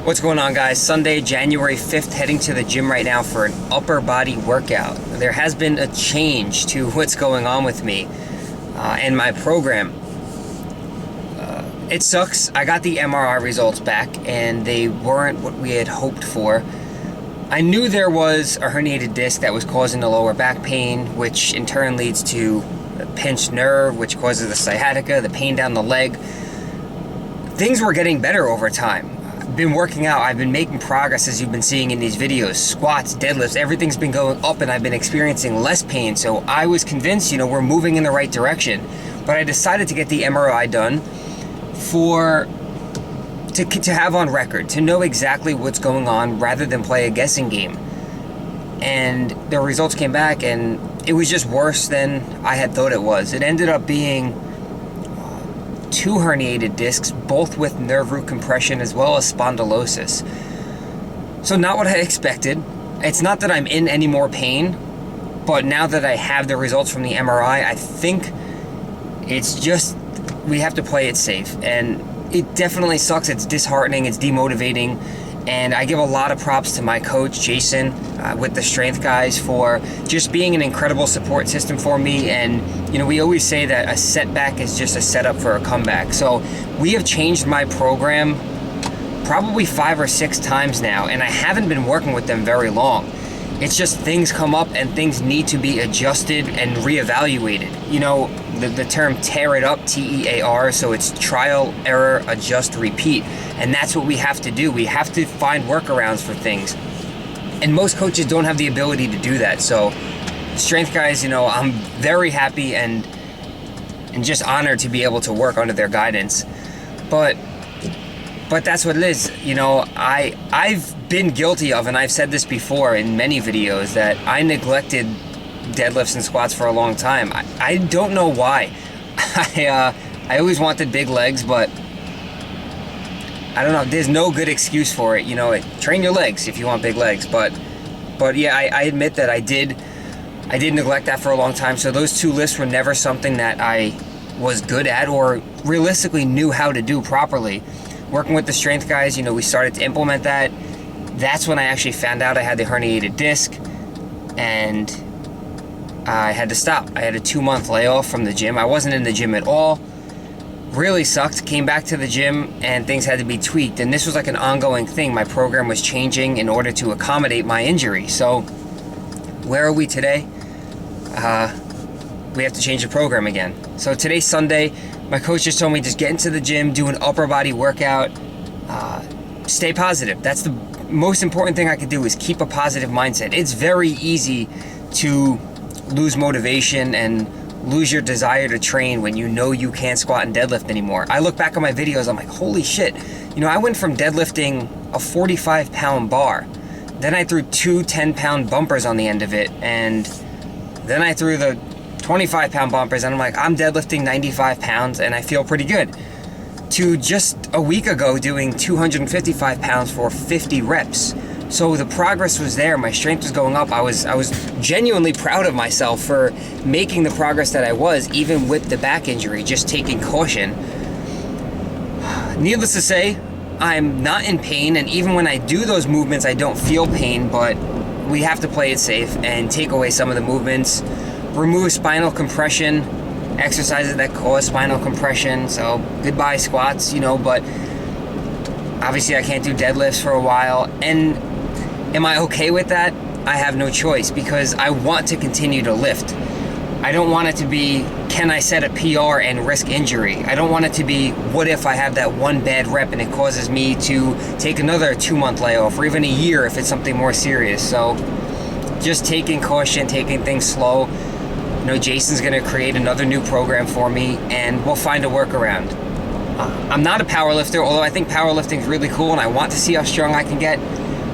What's going on, guys? Sunday, January 5th, heading to the gym right now for an upper body workout. There has been a change to what's going on with me and my program. It sucks. I got the MRI results back and they weren't what we had hoped for. I knew there was a herniated disc that was causing the lower back pain, which in turn leads to a pinched nerve, which causes the sciatica, the pain down the leg. Things were getting better over time. I've been working out. I've been making progress, as you've been seeing in these videos. Squats, deadlifts, everyth's been going up and I've been experiencing less pain. So I was convinced, we're moving in the right direction. But I decided to get the MRI done to have on record, to know exactly what's going on rather than play a guessing game. And the results came back and it was just worse than I had thought it was. It ended up being 2 herniated discs, both with nerve root compression as well as spondylosis. So not what I expected. It's not that I'm in any more pain, but now that I have the results from the MRI, I think it's just, we have to play it safe. And it definitely sucks. It's disheartening, it's demotivating, and I give a lot of props to my coach, Jason, with the strength guys, for just being an incredible support system for me. And we always say that a setback is just a setup for a comeback. So we have changed my program probably 5 or 6 times now, and I haven't been working with them very long. It's just things come up and things need to be adjusted and reevaluated. The term tear it up, TEAR, so it's trial, error, adjust, repeat. And that's what we have to do. We have to find workarounds for things. And most coaches don't have the ability to do that. So strength guys, I'm very happy and just honored to be able to work under their guidance. But that's what it is. I've been guilty of, and I've said this before in many videos, that I neglected deadlifts and squats for a long time. I don't know why. I always wanted big legs, but I don't know. There's no good excuse for it. Train your legs if you want big legs. But yeah, I admit that I did neglect that for a long time. So those 2 lifts were never something that I was good at or realistically knew how to do properly. Working with the strength guys, we started to implement that. That's when I actually found out I had the herniated disc, and I had to stop. I had a 2-month layoff from the gym. I wasn't in the gym at all. Really sucked. Came back to the gym and things had to be tweaked. And this was like an ongoing thing. My program was changing in order to accommodate my injury. So where are we today? We have to change the program again. So today's Sunday. My coach just told me just get into the gym, do an upper body workout, stay positive. That's the most important thing I could do, is keep a positive mindset. It's very easy to lose motivation and lose your desire to train when you can't squat and deadlift anymore. I look back on my videos, I'm like, holy shit. I went from deadlifting a 45-pound bar, then I threw 2 10-pound bumpers on the end of it, and then I threw the 25-pound bumpers, and I'm like, I'm deadlifting 95 pounds and I feel pretty good, to just a week ago doing 255 pounds for 50 reps. So the progress was there. My strength was going up. I was genuinely proud of myself for making the progress that I was, even with the back injury, just taking caution. Needless to say, I'm not in pain, and even when I do those movements, I don't feel pain, but we have to play it safe and take away some of the movements, remove spinal compression, exercises that cause spinal compression. So goodbye squats, but obviously I can't do deadlifts for a while. And am I okay with that? I have no choice, because I want to continue to lift. I don't want it to be, can I set a PR and risk injury? I don't want it to be, what if I have that one bad rep and it causes me to take another 2-month layoff, or even a year if it's something more serious. So just taking caution, taking things slow. Jason's going to create another new program for me, and we'll find a workaround. I'm not a powerlifter, although I think powerlifting is really cool, and I want to see how strong I can get.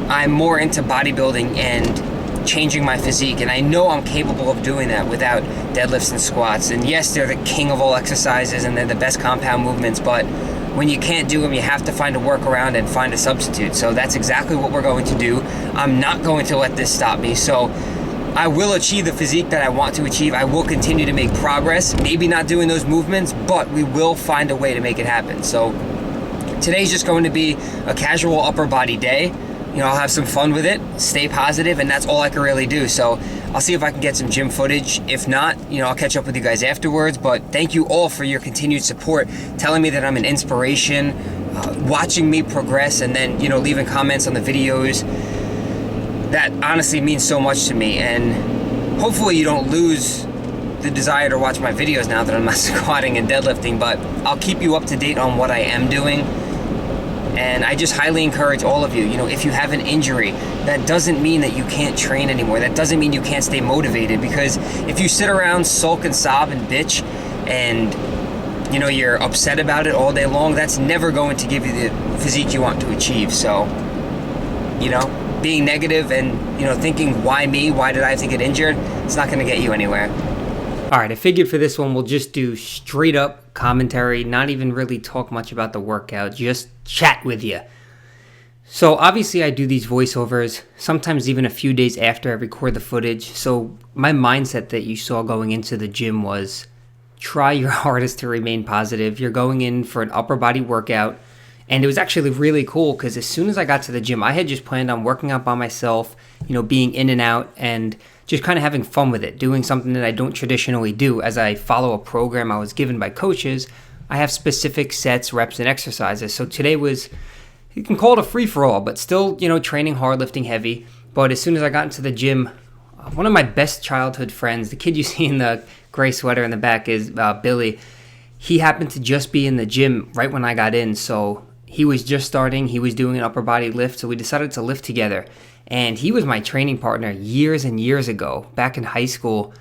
I'm more into bodybuilding and changing my physique, and I know I'm capable of doing that without deadlifts and squats. And yes, they're the king of all exercises, and they're the best compound movements, but when you can't do them, you have to find a workaround and find a substitute. So that's exactly what we're going to do. I'm not going to let this stop me. So I will achieve the physique that I want to achieve. I will continue to make progress, maybe not doing those movements, but we will find a way to make it happen. So Today's just going to be a casual upper body day. I'll have some fun with it, stay positive, and that's all I can really do. So I'll see if I can get some gym footage. If not, I'll catch up with you guys afterwards. But thank you all for your continued support, telling me that I'm an inspiration, watching me progress, and then, leaving comments on the videos. That honestly means so much to me. And hopefully you don't lose the desire to watch my videos now that I'm not squatting and deadlifting, but I'll keep you up to date on what I am doing. And I just highly encourage all of you, if you have an injury, that doesn't mean that you can't train anymore. That doesn't mean you can't stay motivated, because if you sit around, sulk and sob and bitch, and you're upset about it all day long, that's never going to give you the physique you want to achieve. So, being negative and, thinking, why me? Why did I have to get injured? It's not going to get you anywhere. All right, I figured for this one, we'll just do straight up commentary, not even really talk much about the workout, just chat with you. So obviously I do these voiceovers, sometimes even a few days after I record the footage. So my mindset that you saw going into the gym was try your hardest to remain positive. You're going in for an upper body workout. And it was actually really cool because as soon as I got to the gym, I had just planned on working out by myself, being in and out and just kind of having fun with it, doing something that I don't traditionally do. As I follow a program I was given by coaches, I have specific sets, reps, and exercises. So today was, you can call it a free-for-all, but still, training hard, lifting heavy. But as soon as I got into the gym, one of my best childhood friends, the kid you see in the gray sweater in the back is Billy. He happened to just be in the gym right when I got in, so he was just starting. He was doing an upper body lift, so we decided to lift together. And he was my training partner years and years ago. Back in high school,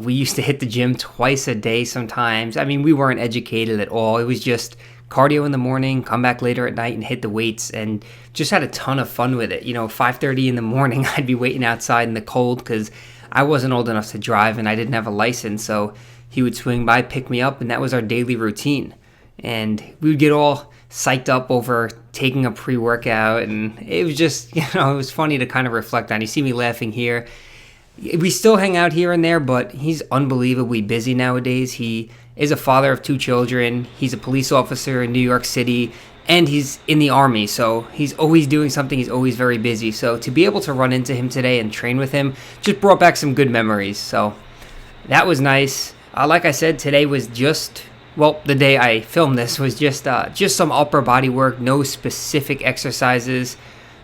we used to hit the gym twice a day sometimes. I mean, we weren't educated at all. It was just cardio in the morning, come back later at night and hit the weights, and just had a ton of fun with it. 5:30 in the morning, I'd be waiting outside in the cold because I wasn't old enough to drive and I didn't have a license. So he would swing by, pick me up, and that was our daily routine. And we would get all psyched up over taking a pre-workout, and it was just, it was funny to kind of reflect on. You see me laughing here. We still hang out here and there, but he's unbelievably busy nowadays. He is a father of 2 children. He's a police officer in New York City, and he's in the Army, so he's always doing something. He's always very busy. So to be able to run into him today and train with him just brought back some good memories. So that was nice. Like I said, today was just, the day I filmed this was just some upper body work, no specific exercises.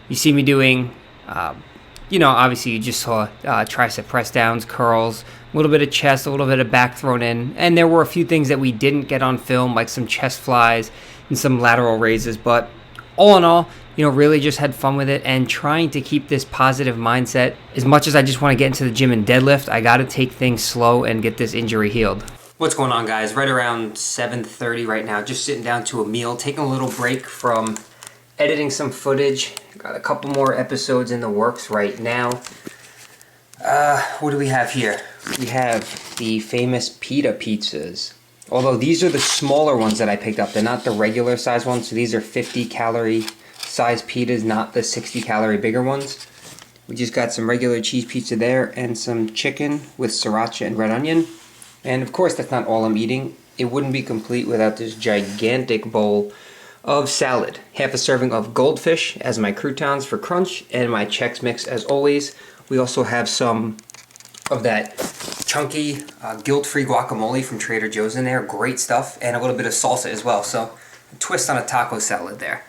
You see me doing, obviously you just saw tricep press downs, curls, a little bit of chest, a little bit of back thrown in. And there were a few things that we didn't get on film, like some chest flies and some lateral raises. But all in all, really just had fun with it and trying to keep this positive mindset. As much as I just want to get into the gym and deadlift, I got to take things slow and get this injury healed. What's going on, guys? Right around 7:30 right now, just sitting down to a meal, taking a little break from editing some footage. Got a couple more episodes in the works right now. What do we have here? We have the famous pita pizzas. Although these are the smaller ones that I picked up. They're not the regular size ones, so these are 50 calorie size pitas, not the 60 calorie bigger ones. We just got some regular cheese pizza there and some chicken with sriracha and red onion. And of course, that's not all I'm eating. It wouldn't be complete without this gigantic bowl of salad. Half a serving of goldfish as my croutons for crunch, and my Chex Mix as always. We also have some of that chunky, guilt-free guacamole from Trader Joe's in there. Great stuff. And a little bit of salsa as well. So a twist on a taco salad there.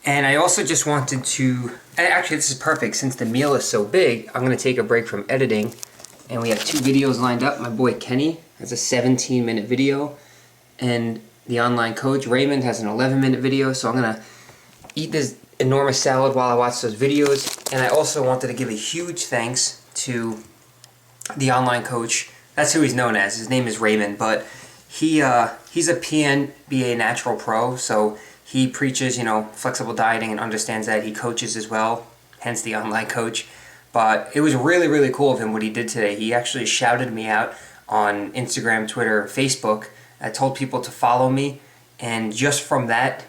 And I also just wanted to, and actually this is perfect since the meal is so big, I'm going to take a break from editing. And we have 2 videos lined up. My boy Kenny has a 17-minute video, and the online coach Raymond has an 11-minute video. So I'm gonna eat this enormous salad while I watch those videos. And I also wanted to give a huge thanks to the online coach. That's who he's known as. His name is Raymond, but he's a PNBA natural pro. So he preaches, flexible dieting and understands that. He coaches as well, hence the online coach. But it was really, really cool of him what he did today. He actually shouted me out on Instagram, Twitter, Facebook. I told people to follow me. And just from that,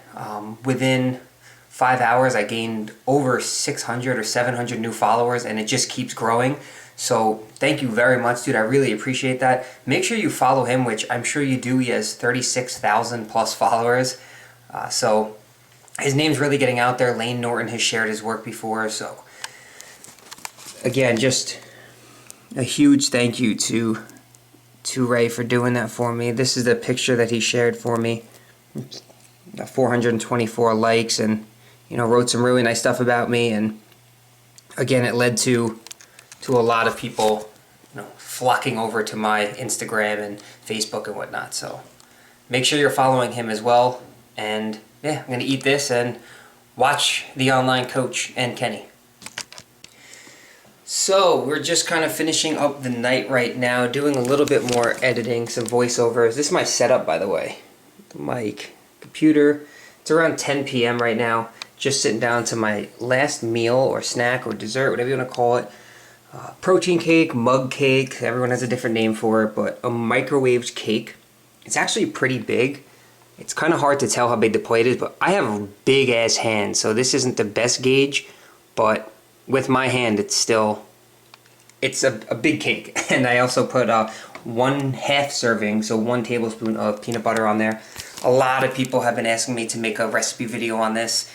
within 5 hours, I gained over 600 or 700 new followers. And it just keeps growing. So thank you very much, dude. I really appreciate that. Make sure you follow him, which I'm sure you do. He has 36,000 plus followers. So his name's really getting out there. Lane Norton has shared his work before. So again, just a huge thank you to Ray for doing that for me. This is the picture that he shared for me. 424 likes, and wrote some really nice stuff about me. And again, it led to a lot of people flocking over to my Instagram and Facebook and whatnot. So make sure you're following him as well. And yeah, I'm gonna eat this and watch The Online Coach and Kenny. So we're just kind of finishing up the night right now, doing a little bit more editing, some voiceovers. This is my setup, by the way. The mic, computer. It's around 10 p.m. right now. Just sitting down to my last meal or snack or dessert, whatever you want to call it. Protein cake, mug cake, everyone has a different name for it, but a microwaved cake. It's actually pretty big. It's kind of hard to tell how big the plate is, but I have big ass hands, so this isn't the best gauge, but with my hand it's a big cake. And I also put 1/2 serving, so 1 tablespoon of peanut butter on there. A lot of people have been asking me to make a recipe video on this.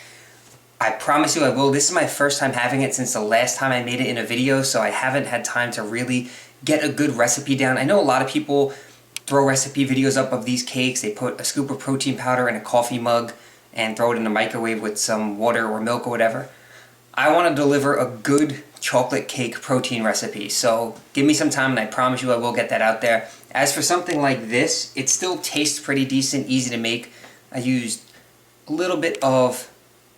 I promise you I will. This is my first time having it since the last time I made it in a video, so I haven't had time to really get a good recipe down. I know a lot of people throw recipe videos up of these cakes. They put a scoop of protein powder in a coffee mug and throw it in the microwave with some water or milk or whatever. I want to deliver a good chocolate cake protein recipe, so give me some time and I promise you I will get that out there. As for something like this, it still tastes pretty decent, easy to make. I used a little bit of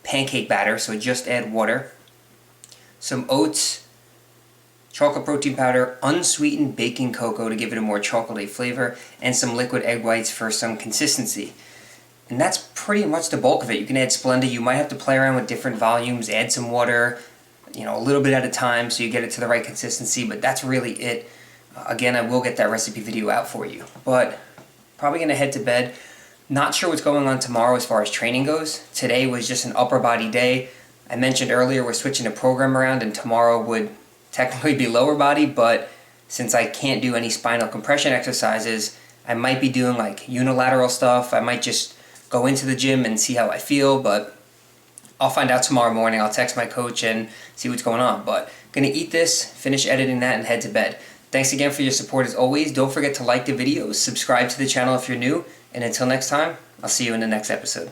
pancake batter, so just add water, some oats, chocolate protein powder, unsweetened baking cocoa to give it a more chocolatey flavor, and some liquid egg whites for some consistency. And that's pretty much the bulk of it. You can add Splenda. You might have to play around with different volumes, add some water, a little bit at a time so you get it to the right consistency, but that's really it. Again, I will get that recipe video out for you, but probably going to head to bed. Not sure what's going on tomorrow as far as training goes. Today was just an upper body day. I mentioned earlier we're switching the program around, and tomorrow would technically be lower body, but since I can't do any spinal compression exercises, I might be doing like unilateral stuff. I might just go into the gym and see how I feel, but I'll find out tomorrow morning. I'll text my coach and see what's going on. But gonna eat this, finish editing that, and head to bed. Thanks again for your support as always. Don't forget to like the videos, subscribe to the channel if you're new, and until next time, I'll see you in the next episode.